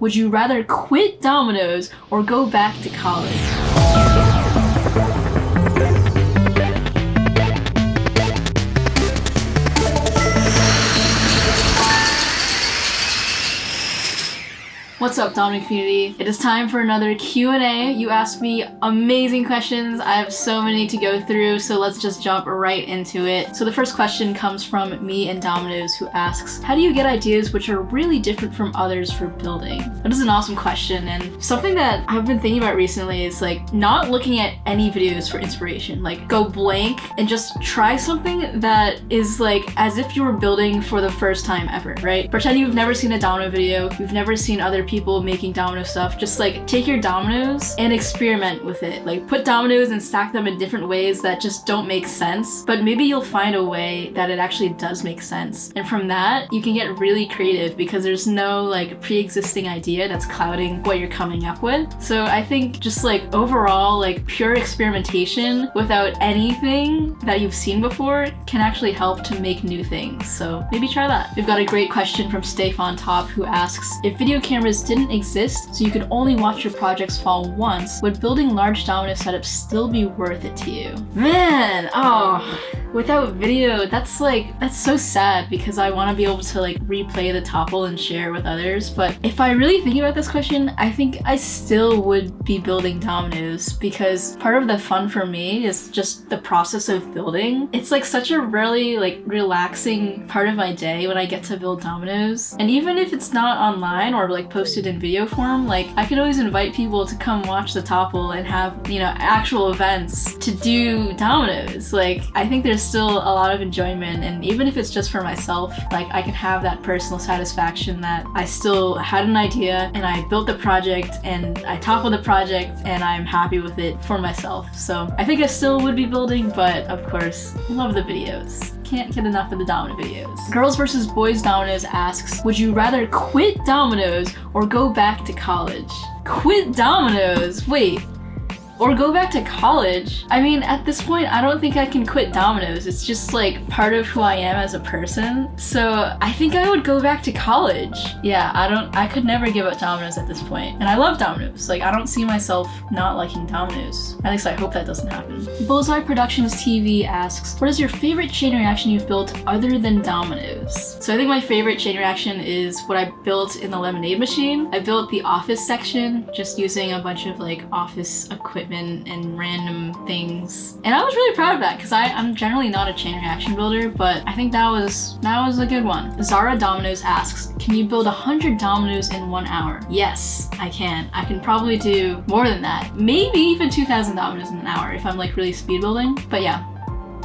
Would you rather quit Dominoes or go back to college? What's up, Domino community? It is time for another Q&A. You asked me amazing questions. I have so many to go through, so let's just jump right into it. So the first question comes from me and Dominoes, who asks, how do you get ideas which are really different from others for building? That is an awesome question, and something that I've been thinking about recently is like not looking at any videos for inspiration. Like go blank and just try something that is like as if you were building for the first time ever, right? Pretend you've never seen a domino video, you've never seen other people making domino stuff. Just like take your dominoes and experiment with it. Like put dominoes and stack them in different ways that just don't make sense, but maybe you'll find a way that it actually does make sense. And from that, you can get really creative because there's no like pre-existing idea that's clouding what you're coming up with. So I think just like overall, like pure experimentation without anything that you've seen before can actually help to make new things. So maybe try that. We've got a great question from Stefan Top, who asks, if video cameras didn't exist so you could only watch your projects fall once, would building large domino setups still be worth it to you? Man, without video, that's so sad because I want to be able to like replay the topple and share with others. But if I really think about this question, I think I still would be building dominoes because part of the fun for me is just the process of building. It's like such a really like relaxing part of my day when I get to build dominoes. And even if it's not online or like posted in video form, like I can always invite people to come watch the topple and have, you know, actual events to do dominoes. Like I think there's still a lot of enjoyment, and even if it's just for myself, like I can have that personal satisfaction that I still had an idea and I built the project and I toppled the project and I'm happy with it for myself. So I think I still would be building, but of course, love the videos. Can't get enough of the domino videos. Girls vs. Boys Dominoes asks, would you rather quit Dominoes or go back to college? Quit Dominoes? Wait. Or go back to college? I mean, at this point, I don't think I can quit Dominoes. It's just like part of who I am as a person. So I think I would go back to college. Yeah, I could never give up Dominoes at this point. And I love Dominoes. Like I don't see myself not liking Dominoes. At least I hope that doesn't happen. Bullseye Productions TV asks, what is your favorite chain reaction you've built other than Dominoes? So I think my favorite chain reaction is what I built in the lemonade machine. I built the office section just using a bunch of like office equipment and random things, and I was really proud of that because I'm generally not a chain reaction builder, but I think that was a good one. Zara Dominoes asks, can you build 100 dominoes in 1 hour? Yes, I can. I can probably do more than that, maybe even 2,000 dominoes in an hour if I'm like really speed building. But yeah.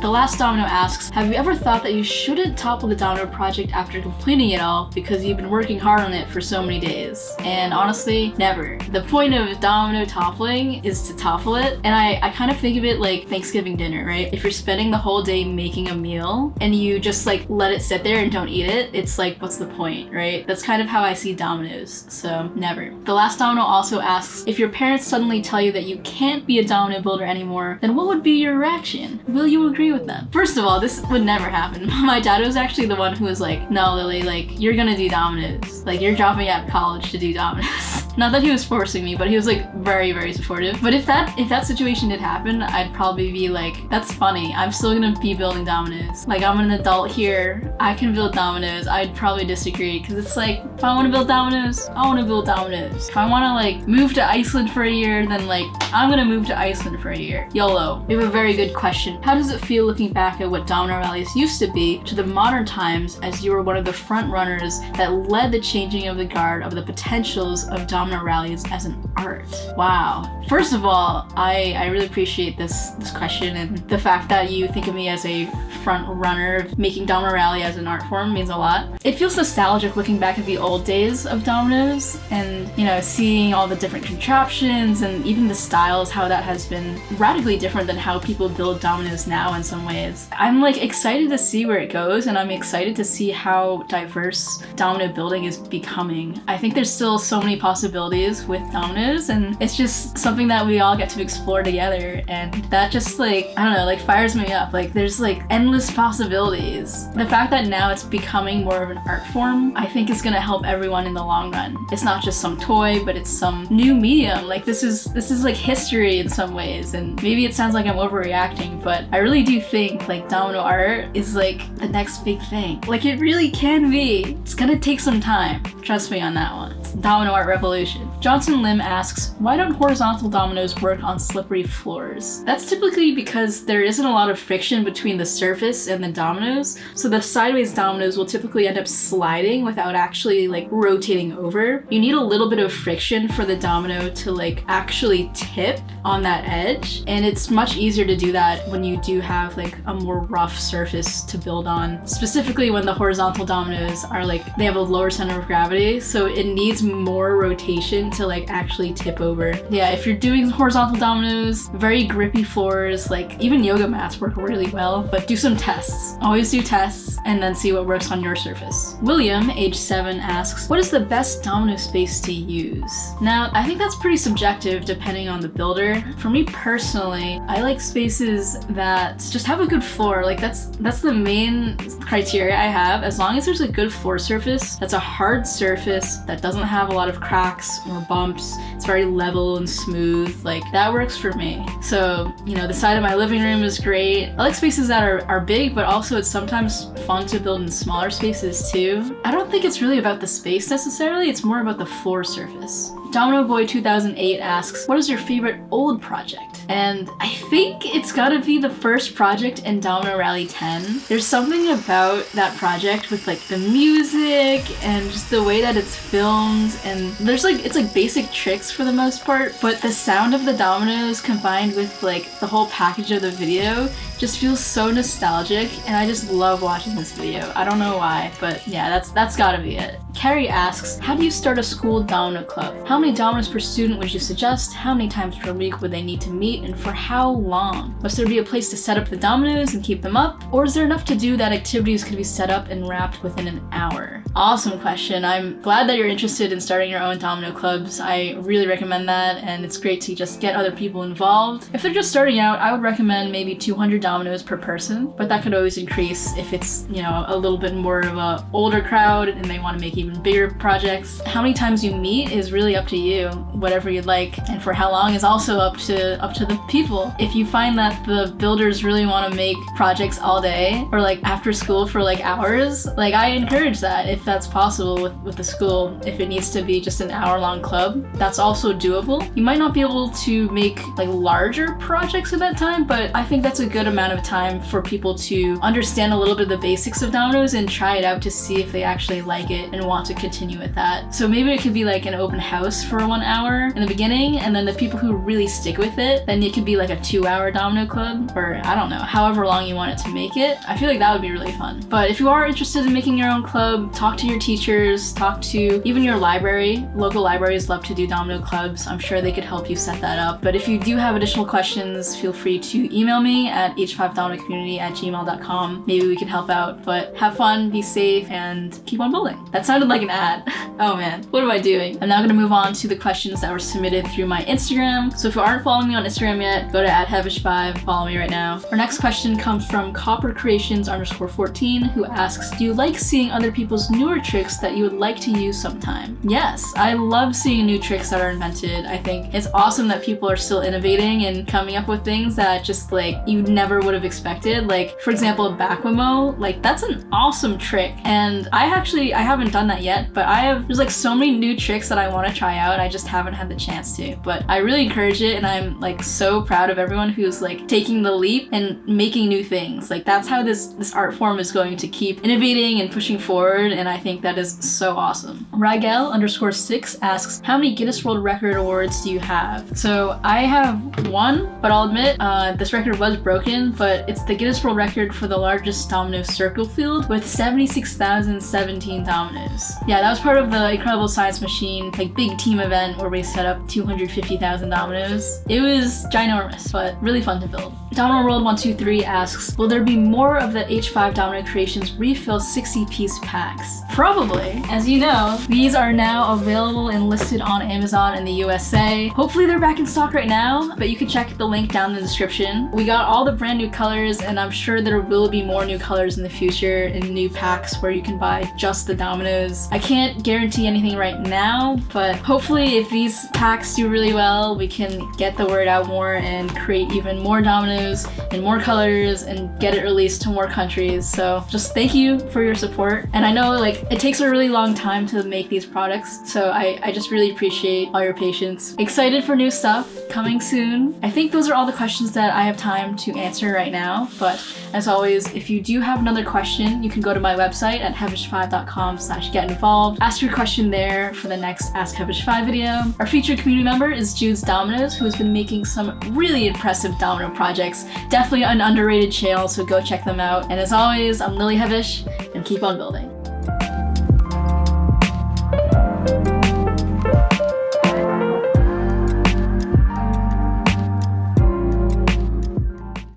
The Last Domino asks, have you ever thought that you shouldn't topple the domino project after completing it all because you've been working hard on it for so many days? And honestly, never. The point of domino toppling is to topple it, and I kind of think of it like Thanksgiving dinner, right? If you're spending the whole day making a meal and you just like let it sit there and don't eat it, it's like, what's the point, right? That's kind of how I see dominoes, so never. The Last Domino also asks, if your parents suddenly tell you that you can't be a domino builder anymore, then what would be your reaction? Will you agree with them? First of all, this would never happen. My dad was actually the one who was like, no, Lily, like you're gonna do dominoes. Like you're dropping out of college to do dominoes. Not that he was forcing me, but he was like very, very supportive. But if that situation did happen, I'd probably be like, that's funny. I'm still gonna be building dominoes. Like I'm an adult here. I can build dominoes. I'd probably disagree because it's like, if I want to build dominoes, I want to build dominoes. If I want to like move to Iceland for a year, then like I'm gonna move to Iceland for a year. YOLO. We have a very good question. How does it feel looking back at what domino rallies used to be to the modern times as you were one of the front runners that led the changing of the guard of the potentials of domino rallies as an art? Wow. First of all, I really appreciate this question, and the fact that you think of me as a front runner making domino rally as an art form means a lot. It feels nostalgic looking back at the old days of dominoes and, you know, seeing all the different contraptions and even the styles, how that has been radically different than how people build dominoes now. in some ways. I'm like excited to see where it goes, and I'm excited to see how diverse domino building is becoming. I think there's still so many possibilities with dominoes, and it's just something that we all get to explore together, and that just like, I don't know, like fires me up. Like there's like endless possibilities. The fact that now it's becoming more of an art form, I think is gonna help everyone in the long run. It's not just some toy, but it's some new medium. Like this is like history in some ways, and maybe it sounds like I'm overreacting, but I really do think like domino art is like the next big thing. Like it really can be. It's gonna take some time. Trust me on that one. It's the domino art revolution. Johnson Lim asks, why don't horizontal dominoes work on slippery floors? That's typically because there isn't a lot of friction between the surface and the dominoes, so the sideways dominoes will typically end up sliding without actually like rotating over. You need a little bit of friction for the domino to like actually tip on that edge, and it's much easier to do that when you do have like a more rough surface to build on, specifically when the horizontal dominoes are like, they have a lower center of gravity, so it needs more rotation to like actually tip over. Yeah, if you're doing horizontal dominoes, very grippy floors, like even yoga mats work really well, but do some tests. Always do tests and then see what works on your surface. William, age 7, asks, what is the best domino space to use? Now, I think that's pretty subjective depending on the builder. For me personally, I like spaces that just have a good floor. Like that's the main criteria I have. As long as there's a good floor surface, that's a hard surface that doesn't have a lot of cracks or bumps, it's very level and smooth, like that works for me. So, you know, the side of my living room is great. I like spaces that are big, but also it's sometimes fun to build in smaller spaces too. I don't think it's really about the space necessarily, it's more about the floor surface. Domino Boy 2008 asks, what is your favorite old project? And I think it's gotta be the first project in Domino Rally 10. There's something about that project with like the music and just the way that it's filmed, and there's like, it's like basic tricks for the most part, but the sound of the dominoes combined with like the whole package of the video just feels so nostalgic, and I just love watching this video. I don't know why, but yeah, that's gotta be it. Carrie asks, how do you start a school domino club? How many dominoes per student would you suggest? How many times per week would they need to meet, and for how long? Must there be a place to set up the dominoes and keep them up? Or is there enough to do that activities could be set up and wrapped within an hour? Awesome question. I'm glad that you're interested in starting your own domino clubs. I really recommend that, and it's great to just get other people involved. If they're just starting out, I would recommend maybe 200 dominoes per person, but that could always increase if it's, you know, a little bit more of a older crowd and they want to make even bigger projects. How many times you meet is really up to you, whatever you'd like, and for how long is also up to the people. If you find that the builders really want to make projects all day or like after school for like hours, like I encourage that if that's possible with the school. If it needs to be just an hour-long club, that's also doable. You might not be able to make like larger projects at that time, but I think that's a good amount of time for people to understand a little bit of the basics of dominoes and try it out to see if they actually like it and want to continue with that. So maybe it could be like an open house for 1 hour in the beginning, and then the people who really stick with it, then it could be like a 2-hour domino club, or I don't know, however long you want it to make it. I feel like that would be really fun. But if you are interested in making your own club, talk to your teachers, talk to even your library. Local libraries love to do domino clubs. I'm sure they could help you set that up. But if you do have additional questions, feel free to email me at h5dominocommunity@gmail.com. Maybe we can help out. But have fun, be safe, and keep on building. That sounded like an ad. Oh man, what am I doing? I'm now gonna move on to the questions that were submitted through my Instagram. So if you aren't following me on Instagram yet, go to @hevish5, follow me right now. Our next question comes from coppercreations_14, who asks, do you like seeing other people's newer tricks that you would like to use sometime? Yes, I love seeing new tricks that are invented. I think it's awesome that people are still innovating and coming up with things that just like you never would have expected. Like for example, Bakwamo, like that's an awesome trick. And I haven't done that yet, but there's like so many new tricks that I want to try out. I just haven't had the chance to, but I really encourage it, and I'm like so proud of everyone who's like taking the leap and making new things. Like that's how this art form is going to keep innovating and pushing forward, and I think that is so awesome. Rigel_6 asks, how many Guinness World Record awards do you have? So I have one, but I'll admit this record was broken question, but it's the Guinness World Record for the largest domino circle field with 76,017 dominoes. Yeah, that was part of the Incredible Science Machine, like big team event where we set up 250,000 dominoes. It was ginormous, but really fun to build. Domino World 123 asks, will there be more of the H5 Domino Creations refill 60-piece packs? Probably. As you know, these are now available and listed on Amazon in the USA. Hopefully they're back in stock right now, but you can check the link down in the description. We got all the brand new colors, and I'm sure there will be more new colors in the future in new packs where you can buy just the dominoes. I can't guarantee anything right now, but hopefully if these packs do really well, we can get the word out more and create even more dominoes and more colors and get it released to more countries. So just thank you for your support. And I know like it takes a really long time to make these products, so I just really appreciate all your patience. Excited for new stuff coming soon. I think those are all the questions that I have time to answer right now, but as always, if you do have another question, you can go to my website at heavish5.com/getinvolved. Ask your question there for the next Ask Heavish5 video. Our featured community member is Jude's Dominoes, who has been making some really impressive domino projects. Definitely an underrated channel, so go check them out. And as always, I'm Lily Heavish, and keep on building.